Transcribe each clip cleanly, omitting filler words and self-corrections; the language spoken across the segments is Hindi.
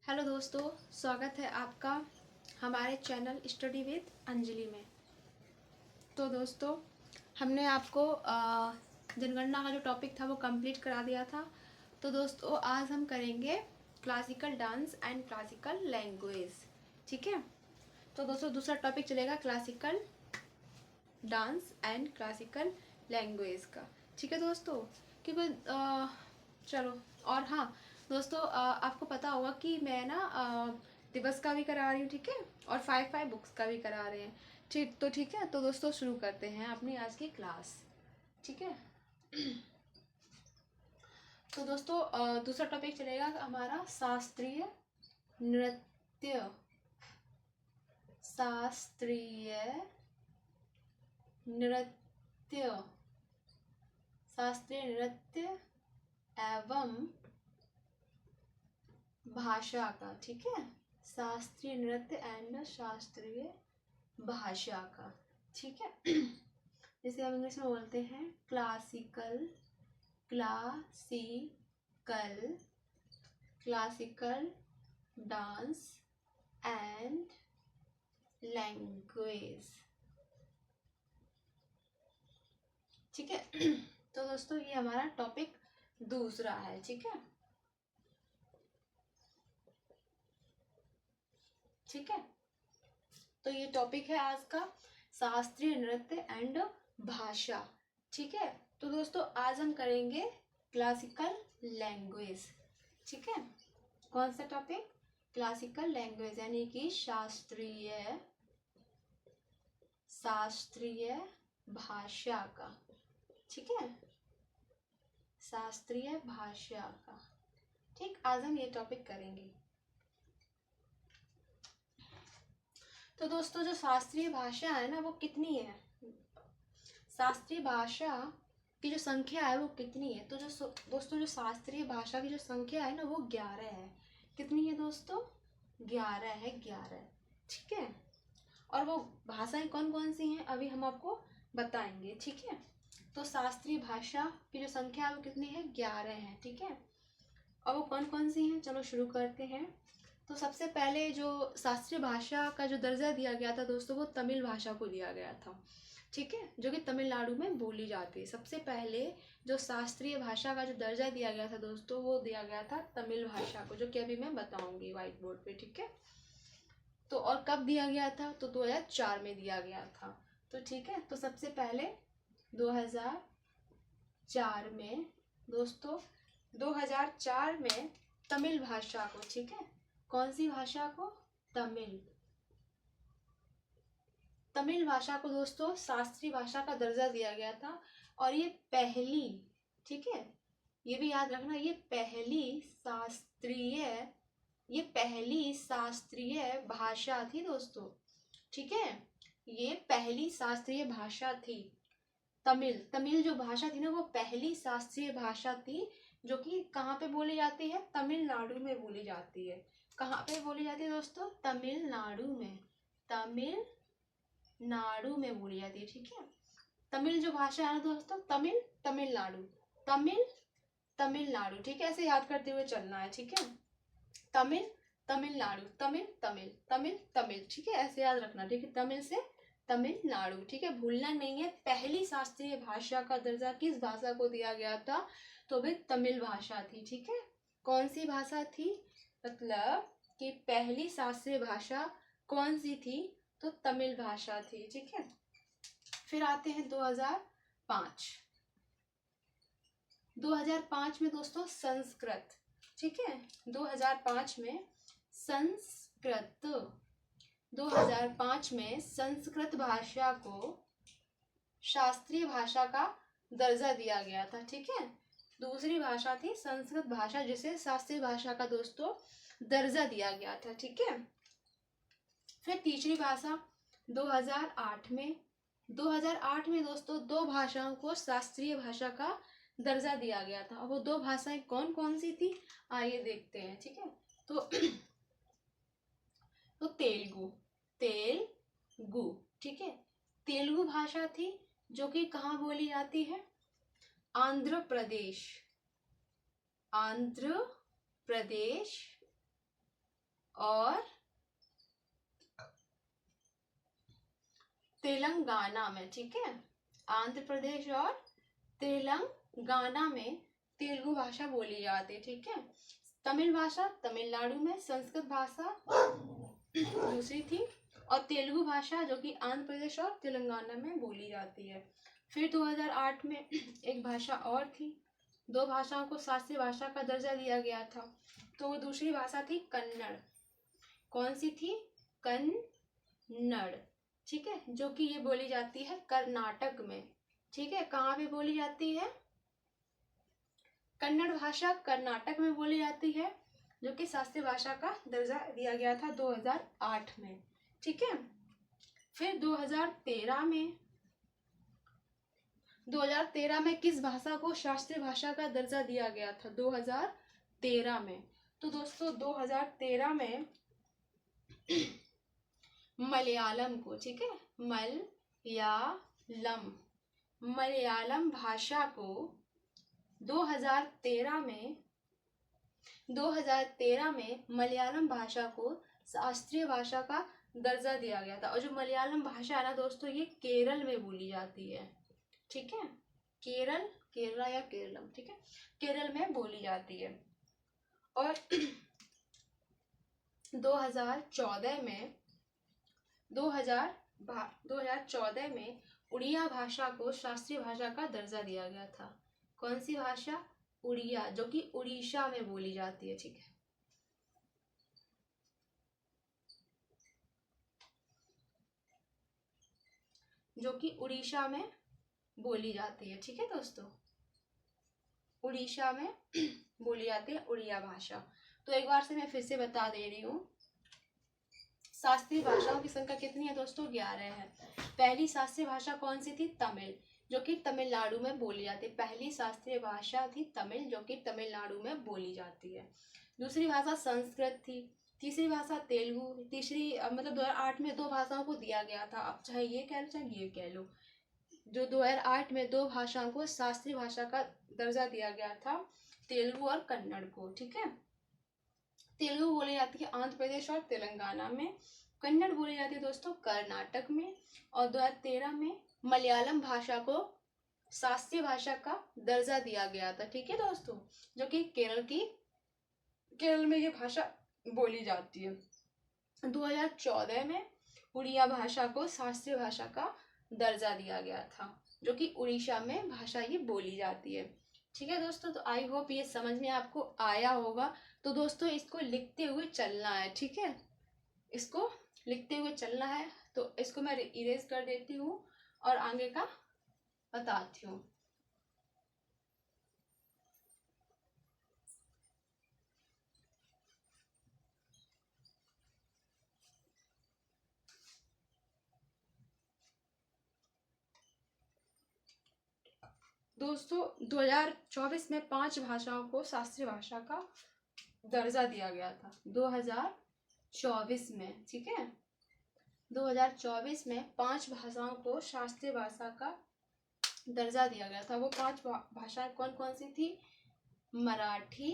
हेलो दोस्तों, स्वागत है आपका हमारे चैनल स्टडी विद अंजलि में। तो दोस्तों, हमने आपको जनगणना का जो टॉपिक था वो कंप्लीट करा दिया था। तो दोस्तों, आज हम करेंगे classical dance and classical language. ठीक है। तो दोस्तों, दूसरा टॉपिक चलेगा classical dance and classical language का। ठीक है दोस्तों, क्योंकि चलो। और हाँ दोस्तों, आपको पता होगा कि मैं ना दिवस का भी करा रही हूँ। ठीक है। और 5 बुक्स का भी करा रहे हैं। ठीक है। तो दोस्तों, शुरू करते हैं अपनी आज की क्लास। ठीक है। तो दोस्तों, दूसरा टॉपिक चलेगा हमारा शास्त्रीय नृत्य। शास्त्रीय नृत्य। शास्त्रीय नृत्य एवं भाषा का। ठीक है। शास्त्रीय नृत्य एंड शास्त्रीय भाषा का। ठीक है। जिसे हम इंग्लिश में बोलते हैं classical classical classical dance and language. ठीक है। तो दोस्तों, ये हमारा टॉपिक दूसरा है। ठीक है। ठीक है। तो ये टॉपिक है आज का, शास्त्रीय नृत्य एंड भाषा। ठीक है। तो दोस्तों, आज हम करेंगे क्लासिकल लैंग्वेज। ठीक है। कौन सा टॉपिक? क्लासिकल लैंग्वेज, यानी कि शास्त्रीय शास्त्रीय भाषा का। ठीक है। शास्त्रीय भाषा का। ठीक, आज हम ये टॉपिक करेंगे। तो दोस्तों, जो शास्त्रीय भाषा है ना, वो कितनी है? शास्त्रीय भाषा की जो संख्या है वो कितनी है? तो जो दोस्तों, जो शास्त्रीय भाषा की जो संख्या है ना, वो 11 है। कितनी है दोस्तों? 11 है, 11। ठीक है। और वो भाषाएं कौन कौन सी हैं अभी हम आपको बताएंगे। ठीक है। तो शास्त्रीय भाषा की जो संख्या है वो कितनी है? 11 है। ठीक है। और वो कौन कौन सी हैं, चलो शुरू करते हैं। तो सबसे पहले जो शास्त्रीय भाषा का जो दर्जा दिया गया था दोस्तों, वो तमिल भाषा को दिया गया था। ठीक है। जो कि तमिलनाडु में बोली जाती है। सबसे पहले जो शास्त्रीय भाषा का जो दर्जा दिया गया था दोस्तों, वो दिया गया था तमिल भाषा को, जो कि अभी मैं बताऊंगी व्हाइट बोर्ड पे। ठीक है। तो और कब दिया गया था? तो 2004 में दिया गया था। तो ठीक है। तो सबसे पहले 2004 में दोस्तों, 2004 में तमिल भाषा को, ठीक है, कौन सी भाषा को? तमिल तमिल भाषा को दोस्तों शास्त्रीय भाषा का दर्जा दिया गया था। और ये पहली, ठीक है, ये भी याद रखना, ये पहली शास्त्रीय भाषा थी दोस्तों। ठीक है। ये पहली शास्त्रीय भाषा थी। तमिल जो भाषा थी ना, वो पहली शास्त्रीय भाषा थी, जो कि कहाँ पे बोली जाती है? तमिलनाडु में बोली जाती है। कहाँ पे बोली जाती है दोस्तों? तमिलनाडु में। तमिलनाडु में बोली जाती है। ठीक है। तमिल जो भाषा है ना दोस्तों, तमिलनाडु, तमिल तमिलनाडु। ठीक है। ऐसे याद करते हुए चलना है। ठीक है। तमिल तमिलनाडु, तमिल तमिल तमिल तमिल। ठीक है। ऐसे याद रखना। ठीक है। तमिल से तमिलनाडु। ठीक है। भूलना नहीं है। पहली शास्त्रीय भाषा का दर्जा किस भाषा को दिया गया था? तो भाई तमिल भाषा थी। ठीक है। कौन सी भाषा थी? मतलब कि पहली शास्त्रीय भाषा कौन सी थी? तो तमिल भाषा थी। ठीक है। फिर आते हैं 2005। 2005 में दोस्तों संस्कृत। ठीक है। 2005 में संस्कृत 2005 में संस्कृत भाषा को शास्त्रीय भाषा का दर्जा दिया गया था। ठीक है। दूसरी भाषा थी संस्कृत भाषा, जिसे शास्त्रीय भाषा का दोस्तों दर्जा दिया गया था। ठीक है। फिर तीसरी भाषा 2008 में 2008 में दोस्तों दो भाषाओं को शास्त्रीय भाषा का दर्जा दिया गया था। वो दो भाषाएं कौन कौन सी थी, आइए देखते हैं। ठीक है। तो तेलुगु तेलुगु। ठीक है। तेलुगु भाषा थी, जो कि कहाँ बोली जाती है? आंध्र प्रदेश आंध्र प्रदेश तेलंगाना में, ठीक है, आंध्र प्रदेश और तेलंगाना में तेलुगु भाषा बोली जाती है, ठीक है। तमिल भाषा तमिलनाडु में, संस्कृत भाषा दूसरी थी, और तेलुगु भाषा जो कि आंध्र प्रदेश और तेलंगाना में बोली जाती है। फिर 2008 में एक भाषा और थी, दो भाषाओं को शास्त्रीय भाषा का दर्जा दिया गया था, तो वो दूसरी भाषा थी कन्नड़। कौन सी थी? कन्नड़, ठीक है, जो कि ये बोली जाती है कर्नाटक में, ठीक है। कहाँ पे बोली जाती है? कन्नड़ भाषा कर्नाटक में बोली जाती है, जो कि शास्त्रीय भाषा का दर्जा दिया गया था 2008 में, ठीक है। फिर 2013 में किस भाषा को शास्त्रीय भाषा का दर्जा दिया गया था? 2013 में, तो दोस्तों 2013 में मलयालम को, ठीक है, मलयालम भाषा को 2013 में मलयालम भाषा को शास्त्रीय भाषा का दर्जा दिया गया था। और जो मलयालम भाषा है ना दोस्तों, ये केरल में बोली जाती है, ठीक है, केरला या केरलम, ठीक है, केरल में बोली जाती है। और 2014 में उड़िया भाषा को शास्त्रीय भाषा का दर्जा दिया गया था। कौन सी भाषा? उड़िया, जो कि उड़ीसा में बोली जाती है, ठीक है। जो कि उड़ीसा में बोली जाती है, ठीक है दोस्तों, उड़ीसा में बोली जाती है उड़िया भाषा। तो एक बार से मैं फिर से बता दे रही हूँ, शास्त्रीय भाषाओं की संख्या कितनी है दोस्तों? 11 है। पहली शास्त्रीय भाषा कौन सी थी? तमिल, जो कि तमिलनाडु में बोली जाती है। पहली शास्त्रीय भाषा थी तमिल, जो कि तमिलनाडु में बोली जाती है। दूसरी भाषा संस्कृत थी। तीसरी भाषा तेलुगु। तीसरी मतलब 2008 में दो भाषाओं को दिया गया था, अब चाहे ये कह लो चाहे ये कह लो, जो 2008 में दो भाषाओं को शास्त्रीय भाषा का दर्जा दिया गया था, तेलुगु और कन्नड़ को, ठीक है। तेलुगु बोली जाती है आंध्र प्रदेश और तेलंगाना में, कन्नड़ बोली जाती है दोस्तों कर्नाटक में, और 2013 में मलयालम भाषा को शास्त्रीय भाषा का दर्जा दिया गया था, ठीक है दोस्तों, जो कि केरल में ये भाषा बोली जाती है। 2014 में उड़िया भाषा को शास्त्रीय भाषा का दर्जा दिया गया था, जो कि उड़ीसा में भाषा ये बोली जाती है, ठीक है दोस्तों। तो आई होप ये समझ में आपको आया होगा। तो दोस्तों इसको लिखते हुए चलना है, ठीक है, इसको लिखते हुए चलना है। तो इसको मैं इरेज कर देती हूँ और आगे का बताती हूँ। दोस्तों 2024 में 5 भाषाओं को शास्त्रीय भाषा का दर्जा दिया गया था, 2024 में, ठीक है। 2024 में 5 भाषाओं को शास्त्रीय भाषा का दर्जा दिया गया था। वो 5 भाषाएं कौन कौन सी थी? मराठी,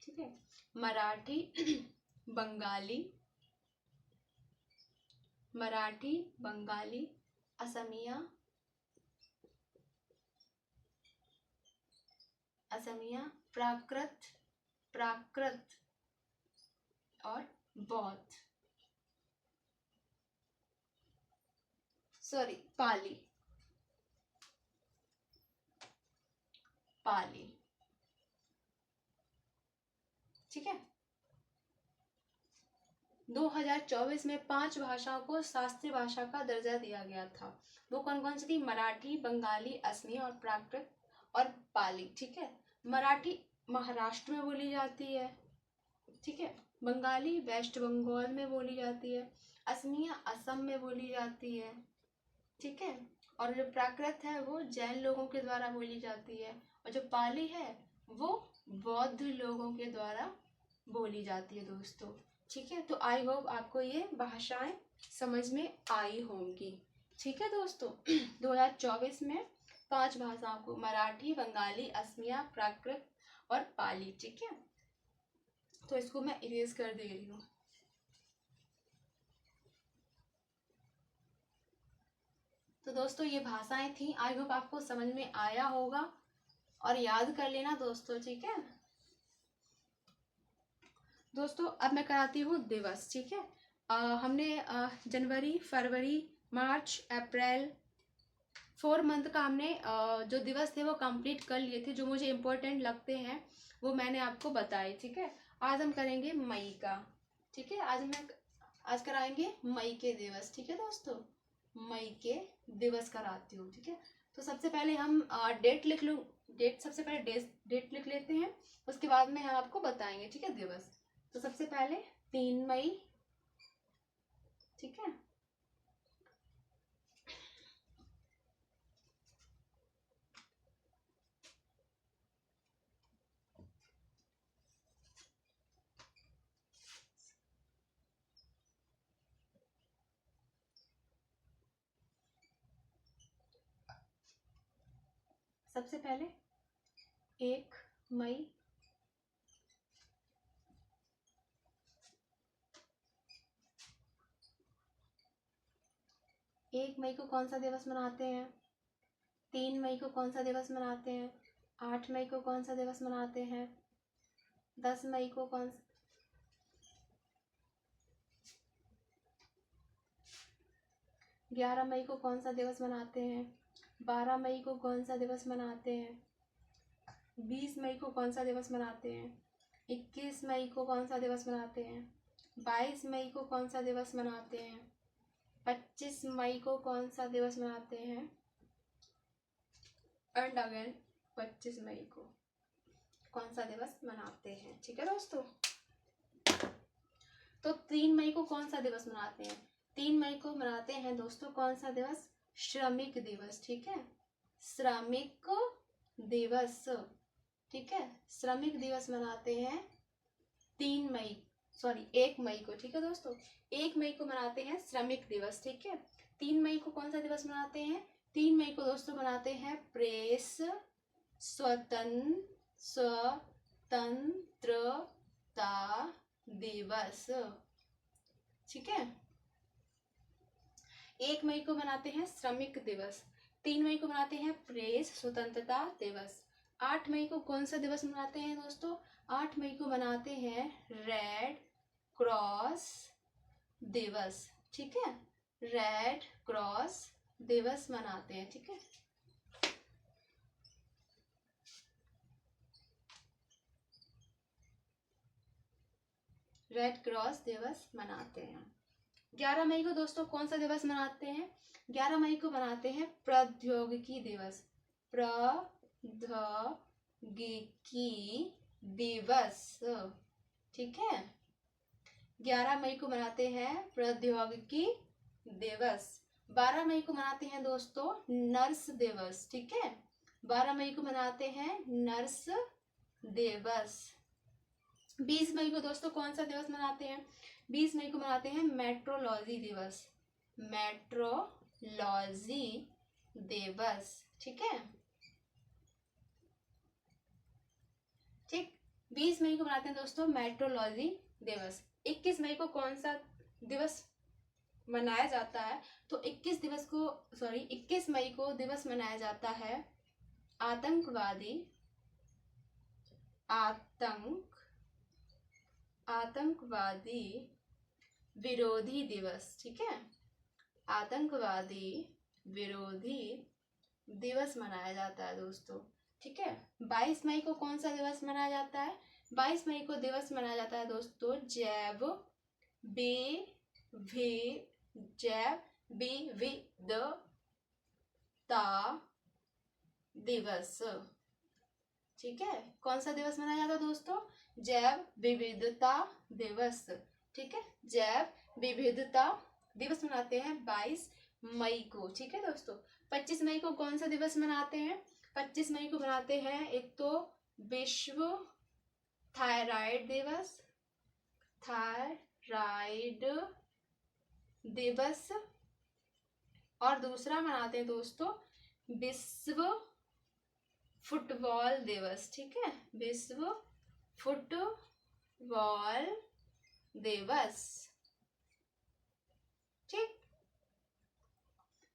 ठीक है, मराठी, बंगाली, असमिया, प्राकृत और बौद्ध, पाली, ठीक है। 2024 में 5 भाषाओं को शास्त्रीय भाषा का दर्जा दिया गया था। वो कौन कौन सी थी? मराठी, बंगाली, असमिया और प्राकृत और पाली, ठीक है। मराठी महाराष्ट्र में बोली जाती है, ठीक है। बंगाली वेस्ट बंगाल में बोली जाती है। असमिया असम में बोली जाती है, ठीक है। और जो प्राकृत है वो जैन लोगों के द्वारा बोली जाती है, और जो पाली है वो बौद्ध लोगों के द्वारा बोली जाती है दोस्तों, ठीक है। तो आई होप आपको ये भाषाएं समझ में आई होंगी, ठीक है दोस्तों। 2024 में 5 भाषाओं को मराठी, बंगाली, असमिया, प्राकृत और पाली, ठीक है। तो इसको मैं इरेज कर दे रही हूँ। दोस्तों ये भाषाएं थी, आई होप आपको समझ में आया होगा और याद कर लेना दोस्तों, ठीक है दोस्तों। अब मैं कराती हूँ दिवस, ठीक है। हमने जनवरी, फरवरी, मार्च, अप्रैल 4 मंथ का हमने जो दिवस थे वो कंप्लीट कर लिए थे, जो मुझे इम्पोर्टेंट लगते हैं वो मैंने आपको बताए, ठीक है। आज हम करेंगे मई का, ठीक है। आज कराएंगे मई के दिवस, ठीक है दोस्तों। मई के दिवस कराती हूँ, ठीक है। तो सबसे पहले हम डेट लिख लूँ, सबसे पहले डेट लिख लेते हैं, उसके बाद में हम आपको बताएंगे, ठीक है, दिवस। तो सबसे पहले 3 मई, ठीक है। सबसे पहले 1 मई, 1 मई को कौन सा दिवस मनाते हैं? 3 मई को कौन सा दिवस मनाते हैं? 8 मई को कौन सा दिवस मनाते हैं? 10 मई को 11 मई को कौन सा दिवस मनाते हैं? 12 मई को कौन सा दिवस मनाते हैं? 20 मई को कौन सा दिवस मनाते हैं? 21 मई को कौन सा दिवस मनाते हैं? 22 मई को कौन सा दिवस मनाते हैं? 25 मई को कौन सा दिवस मनाते हैं? एंड अगेन 25 मई को कौन सा दिवस मनाते हैं, ठीक है दोस्तों। तो 3 मई को कौन सा दिवस मनाते हैं? 3 मई को मनाते हैं दोस्तों कौन सा दिवस? श्रमिक दिवस, ठीक है। श्रमिक दिवस, ठीक है। श्रमिक दिवस मनाते हैं 1 मई को, ठीक है दोस्तों। 1 मई को मनाते हैं श्रमिक दिवस, ठीक है। 3 मई को कौन सा दिवस मनाते हैं? 3 मई को दोस्तों मनाते हैं प्रेस स्वतंत्रता दिवस, ठीक है। 1 मई को मनाते हैं श्रमिक दिवस, 3 मई को मनाते हैं प्रेस स्वतंत्रता दिवस। 8 मई को कौन सा दिवस मनाते हैं दोस्तों? 8 मई को मनाते हैं रेड क्रॉस दिवस, ठीक है। रेड क्रॉस दिवस मनाते हैं, ठीक है। रेड क्रॉस दिवस मनाते हैं। 11 मई को दोस्तों कौन सा दिवस मनाते हैं? 11 मई को मनाते हैं प्रौद्योगिकी दिवस, प्रौद्योगिकी दिवस, ठीक है। 11 मई को मनाते हैं प्रौद्योगिकी दिवस। 12 मई को मनाते हैं दोस्तों नर्स दिवस, ठीक है। 12 मई को मनाते हैं नर्स दिवस। 20 मई को दोस्तों कौन सा दिवस मनाते हैं? 20 मई को मनाते हैं मेट्रोलॉजी दिवस, मेट्रोलॉजी दिवस, ठीक है। ठीक, 20 मई को मनाते हैं दोस्तों मेट्रोलॉजी दिवस। 21 मई को कौन सा दिवस मनाया जाता है? तो 21 मई को दिवस मनाया जाता है आतंकवादी विरोधी दिवस, ठीक है। आतंकवादी विरोधी दिवस मनाया जाता है दोस्तों, ठीक है। 22 मई को कौन सा दिवस मनाया जाता है? 22 मई को दिवस मनाया जाता है दोस्तों जैव विविधता दिवस, ठीक है। कौन सा दिवस मनाया जाता है दोस्तों? जैव विविधता दिवस, ठीक है। जैव विविधता दिवस मनाते हैं 22 मई को, ठीक है दोस्तों। 25 मई को कौन सा दिवस मनाते हैं? 25 मई को मनाते हैं एक तो विश्व थायराइड दिवस, और दूसरा मनाते हैं दोस्तों विश्व फुटबॉल दिवस, ठीक है। विश्व फुटबॉल दिवस, ठीक।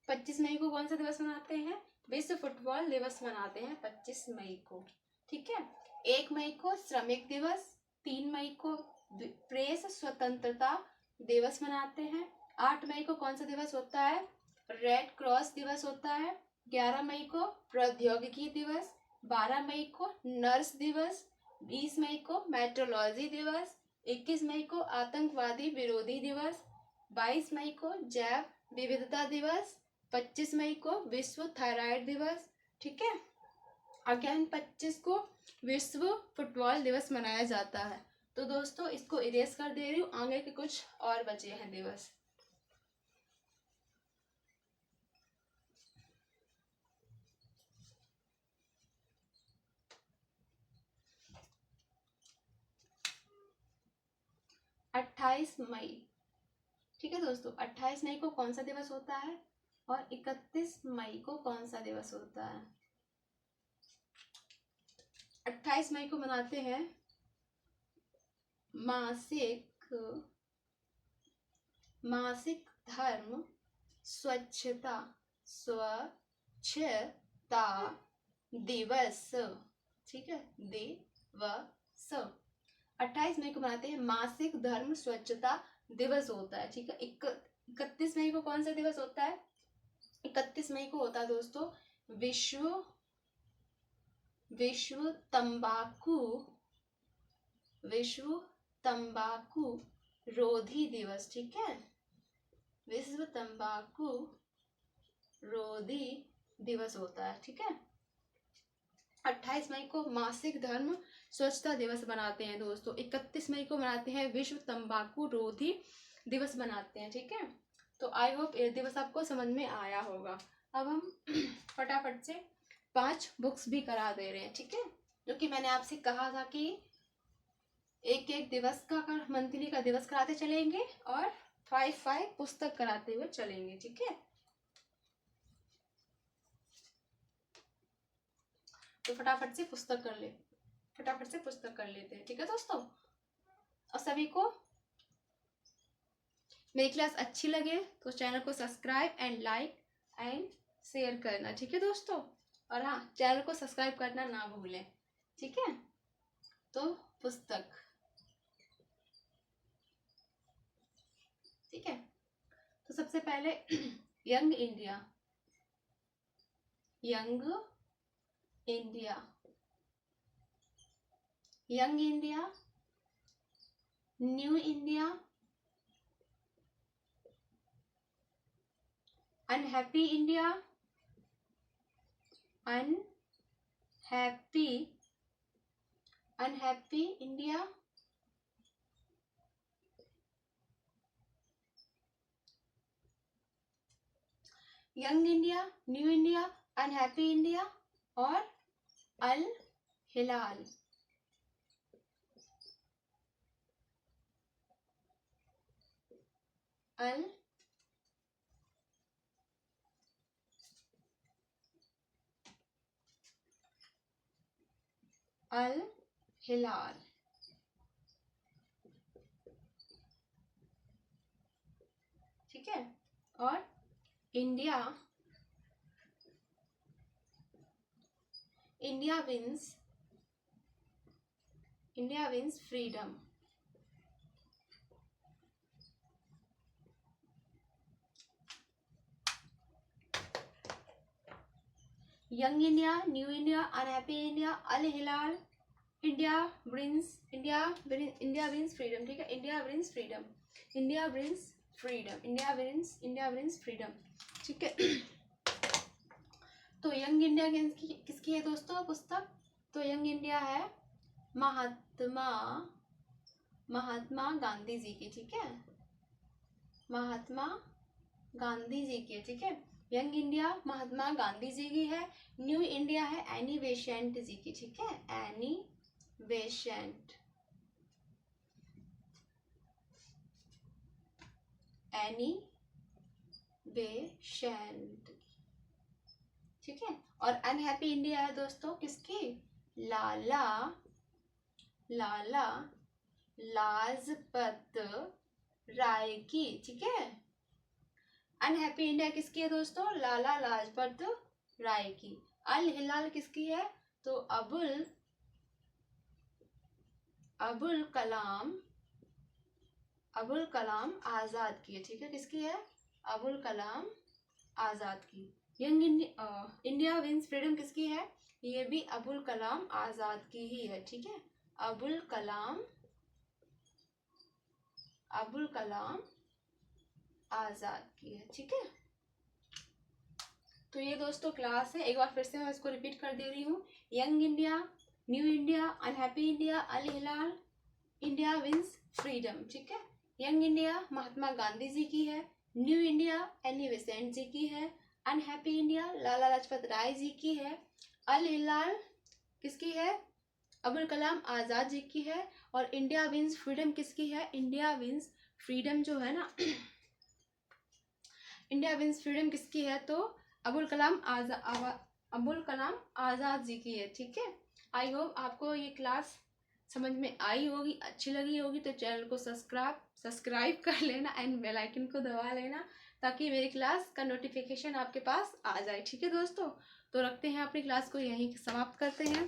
25 मई को कौन सा दिवस मनाते हैं? विश्व फुटबॉल दिवस मनाते हैं 25 मई को, ठीक है। 1 मई को श्रमिक दिवस, 3 मई को प्रेस स्वतंत्रता दिवस मनाते हैं। 8 मई को कौन सा दिवस होता है? रेड क्रॉस दिवस होता है। 11 मई को प्रौद्योगिकी दिवस, 12 मई को नर्स दिवस, 20 मई को मेट्रोलॉजी दिवस, 21 मई को आतंकवादी विरोधी दिवस, 22 मई को जैव विविधता दिवस, 25 मई को विश्व थायराइड दिवस, ठीक है। अगेन 25 को विश्व फुटबॉल दिवस मनाया जाता है। तो दोस्तों इसको इरेज कर दे रही हूँ, आगे के कुछ और बचे हैं दिवस। अट्ठाईस मई, ठीक है दोस्तों। 28 मई को कौन सा दिवस होता है और 31 मई को कौन सा दिवस होता है? 28 मई को मनाते हैं मासिक धर्म स्वच्छता दिवस, ठीक है, दिवस। 28 मई को मनाते हैं मासिक धर्म स्वच्छता दिवस होता है, ठीक है। 31 मई को कौन सा दिवस होता है? 31 मई को होता है दोस्तों विश्व तंबाकू रोधी दिवस, ठीक है। विश्व तंबाकू रोधी दिवस होता है, ठीक है। 28 मई को मासिक धर्म स्वच्छता दिवस मनाते हैं दोस्तों। 31 मई को मनाते हैं विश्व तंबाकू रोधी दिवस मनाते हैं, ठीक है। तो आई होप ये दिवस आपको समझ में आया होगा। अब हम फटाफट से 5 बुक्स भी करा दे रहे हैं, ठीक है। जो कि मैंने आपसे कहा था कि एक एक दिवस का मंथली का दिवस कराते चलेंगे और 5 पुस्तक कराते हुए चलेंगे, ठीक है। तो फटाफट से पुस्तक कर लेते हैं, ठीक है दोस्तों। और सभी को मेरी क्लास अच्छी लगे तो चैनल को subscribe and like and share करना, ठीक है दोस्तों। और हाँ, चैनल को सब्सक्राइब करना ना भूलें, ठीक है। तो पुस्तक, ठीक है। तो सबसे पहले young India, new India, unhappy India, young India, new India, unhappy India और अल हिलाल, अल हिलाल, ठीक है। और India wins freedom, young India, new India, unhappy India, Al Hilal, India wins freedom, ठीक है। इंडिया विंस फ्रीडम, ठीक है। तो यंग इंडिया किसकी है दोस्तों पुस्तक? तो यंग इंडिया है महात्मा गांधी जी की, ठीक है। महात्मा गांधी जी की, ठीक है। यंग इंडिया महात्मा गांधी जी की है। न्यू इंडिया है एनी बेसेंट जी की, ठीक है। एनी बेसेंट, ठीक है। और अनहैप्पी इंडिया है दोस्तों किसकी? लाला लाजपत राय की, ठीक है। अनहैप्पी इंडिया किसकी है दोस्तों? लाला लाजपत राय की। अल हिलाल किसकी है? तो अबुल कलाम आजाद की है। ठीक है, किसकी है? अबुल कलाम आजाद की। यंग इंडिया विंस फ्रीडम किसकी है? ये भी अबुल कलाम आजाद की ही है। ठीक है, अबुल कलाम आजाद की है। ठीक है, तो ये दोस्तों क्लास है, एक बार फिर से मैं इसको रिपीट कर दे रही हूँ। Young India, new India, unhappy India, Al Hilal, India wins freedom. ठीक है, यंग इंडिया महात्मा गांधी जी की है, new India Annie Besant ji की है, अनहैप्पी इंडिया लाला लाजपत राय जी की है, अल हिलाल किसकी है? अबुल कलाम आजाद जी की है, और इंडिया विंस फ्रीडम किसकी है? इंडिया विंस फ्रीडम जो है ना इंडिया विंस फ्रीडम किसकी है? तो अबुल कलाम आजाद जी की है। ठीक है, आई होप आपको ये क्लास समझ में आई होगी, अच्छी लगी होगी। तो चैनल को सब्सक्राइब कर लेना एंड बेल आइकन को दबा लेना, ताकि मेरी क्लास का नोटिफिकेशन आपके पास आ जाए। ठीक है दोस्तों, तो रखते हैं अपनी क्लास को, यहीं समाप्त करते हैं।